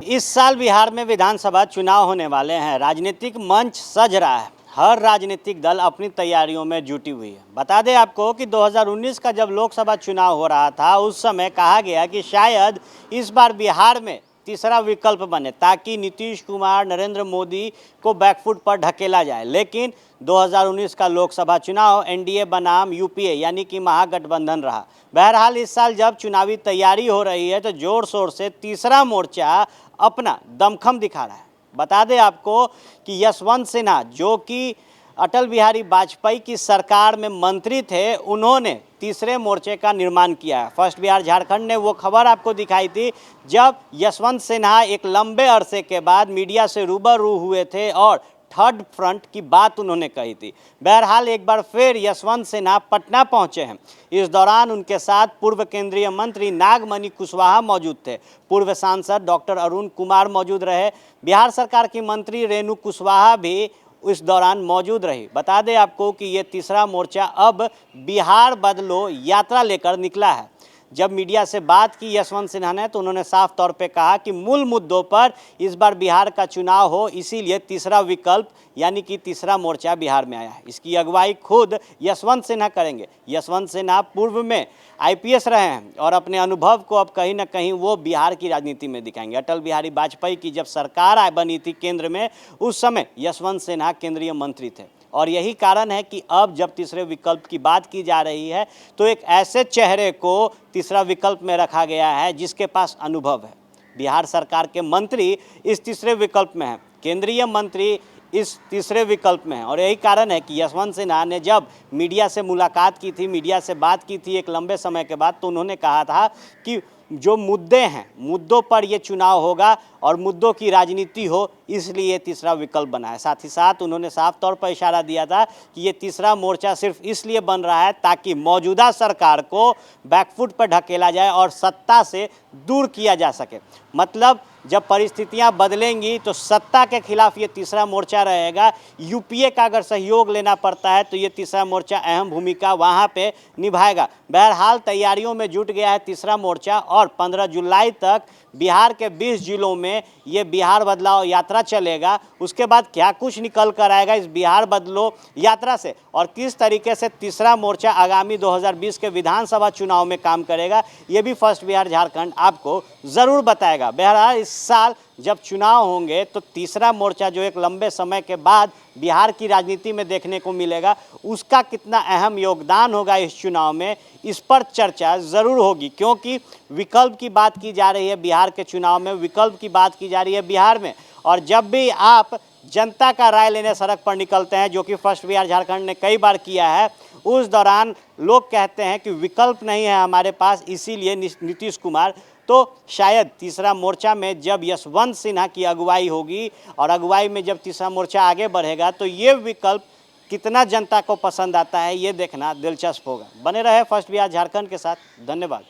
इस साल बिहार में विधानसभा चुनाव होने वाले हैं। राजनीतिक मंच सज रहा है। हर राजनीतिक दल अपनी तैयारियों में जुटी हुई है। बता दें आपको कि 2019 का जब लोकसभा चुनाव हो रहा था, उस समय कहा गया कि शायद इस बार बिहार में तीसरा विकल्प बने ताकि नीतीश कुमार, नरेंद्र मोदी को बैकफुट पर ढकेला जाए। लेकिन 2019 का लोकसभा चुनाव एनडीए बनाम यूपीए यानी कि महागठबंधन रहा। बहरहाल इस साल जब चुनावी तैयारी हो रही है तो जोर शोर से तीसरा मोर्चा अपना दमखम दिखा रहा है। बता दें आपको कि यशवंत सिन्हा, जो कि अटल बिहारी वाजपेयी की सरकार में मंत्री थे, उन्होंने तीसरे मोर्चे का निर्माण किया है। फर्स्ट बिहार झारखंड ने वो खबर आपको दिखाई थी जब यशवंत सिन्हा एक लंबे अरसे के बाद मीडिया से रूबरू हुए थे और थर्ड फ्रंट की बात उन्होंने कही थी। बहरहाल एक बार फिर यशवंत सिन्हा पटना पहुंचे हैं। इस दौरान उनके साथ पूर्व केंद्रीय मंत्री नागमणि कुशवाहा मौजूद थे। पूर्व सांसद डॉक्टर अरुण कुमार मौजूद रहे। बिहार सरकार की मंत्री रेणु कुशवाहा भी इस दौरान मौजूद रही। बता दें आपको कि ये तीसरा मोर्चा अब बिहार बदलो यात्रा लेकर निकला है। जब मीडिया से बात की यशवंत सिन्हा ने तो उन्होंने साफ तौर पे कहा कि मूल मुद्दों पर इस बार बिहार का चुनाव हो, इसीलिए तीसरा विकल्प यानी कि तीसरा मोर्चा बिहार में आया है। इसकी अगुवाई खुद यशवंत सिन्हा करेंगे। यशवंत सिन्हा पूर्व में आईपीएस रहे हैं और अपने अनुभव को अब कहीं ना कहीं वो बिहार की राजनीति में दिखाएंगे। अटल बिहारी वाजपेयी की जब सरकार बनी थी केंद्र में, उस समय यशवंत सिन्हा केंद्रीय मंत्री थे और यही कारण है कि अब जब तीसरे विकल्प की बात की जा रही है तो एक ऐसे चेहरे को तीसरा विकल्प में रखा गया है जिसके पास अनुभव है। बिहार सरकार के मंत्री इस तीसरे विकल्प में हैं, केंद्रीय मंत्री इस तीसरे विकल्प में है और यही कारण है कि यशवंत सिन्हा ने जब मीडिया से मुलाकात की थी, मीडिया से बात की थी एक लंबे समय के बाद, तो उन्होंने कहा था कि जो मुद्दे हैं, मुद्दों पर ये चुनाव होगा और मुद्दों की राजनीति हो, इसलिए तीसरा विकल्प बना है। साथ ही साथ उन्होंने साफ तौर पर इशारा दिया था कि ये तीसरा मोर्चा सिर्फ इसलिए बन रहा है ताकि मौजूदा सरकार को बैकफुट पर ढकेला जाए और सत्ता से दूर किया जा सके। मतलब जब परिस्थितियां बदलेंगी तो सत्ता के खिलाफ ये तीसरा मोर्चा रहेगा। यूपीए का अगर सहयोग लेना पड़ता है तो ये तीसरा मोर्चा अहम भूमिका वहां पे निभाएगा। बहरहाल तैयारियों में जुट गया है तीसरा मोर्चा और 15 जुलाई तक बिहार के 20 जिलों में ये बिहार बदलाव यात्रा चलेगा। उसके बाद क्या कुछ निकल कर आएगा इस बिहार बदलो यात्रा से और किस तरीके से तीसरा मोर्चा आगामी 2020 के विधानसभा चुनाव में काम करेगा, ये भी फर्स्ट बिहार झारखंड आपको ज़रूर बताएगा। बहरहाल इस साल जब चुनाव होंगे तो तीसरा मोर्चा जो एक लंबे समय के बाद बिहार की राजनीति में देखने को मिलेगा, उसका कितना अहम योगदान होगा इस चुनाव में, इस पर चर्चा ज़रूर होगी। क्योंकि विकल्प की बात की जा रही है बिहार के चुनाव में, विकल्प की बात की जा रही है बिहार में। और जब भी आप जनता का राय लेने सड़क पर निकलते हैं, जो कि फर्स्ट बिहार झारखंड ने कई बार किया है, उस दौरान लोग कहते हैं कि विकल्प नहीं है हमारे पास, इसीलिए नीतीश कुमार। तो शायद तीसरा मोर्चा में जब यशवंत सिन्हा की अगुवाई होगी और अगुवाई में जब तीसरा मोर्चा आगे बढ़ेगा तो ये विकल्प कितना जनता को पसंद आता है, ये देखना दिलचस्प होगा। बने रहे फर्स्ट बिहार झारखंड के साथ। धन्यवाद।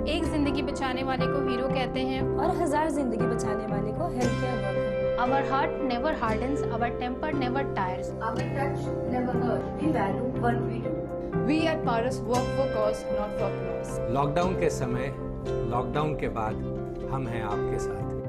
एक जिंदगी बचाने वाले को हीरो कहते हैं और 1000 जिंदगी बचाने वाले को health care worker. Our heart never hardens, our temper never tires. Our touch never hurt. We value what we do. We at Paras work for cause, not for applause. Lockdown के समय, lockdown के बाद हम हैं आपके साथ।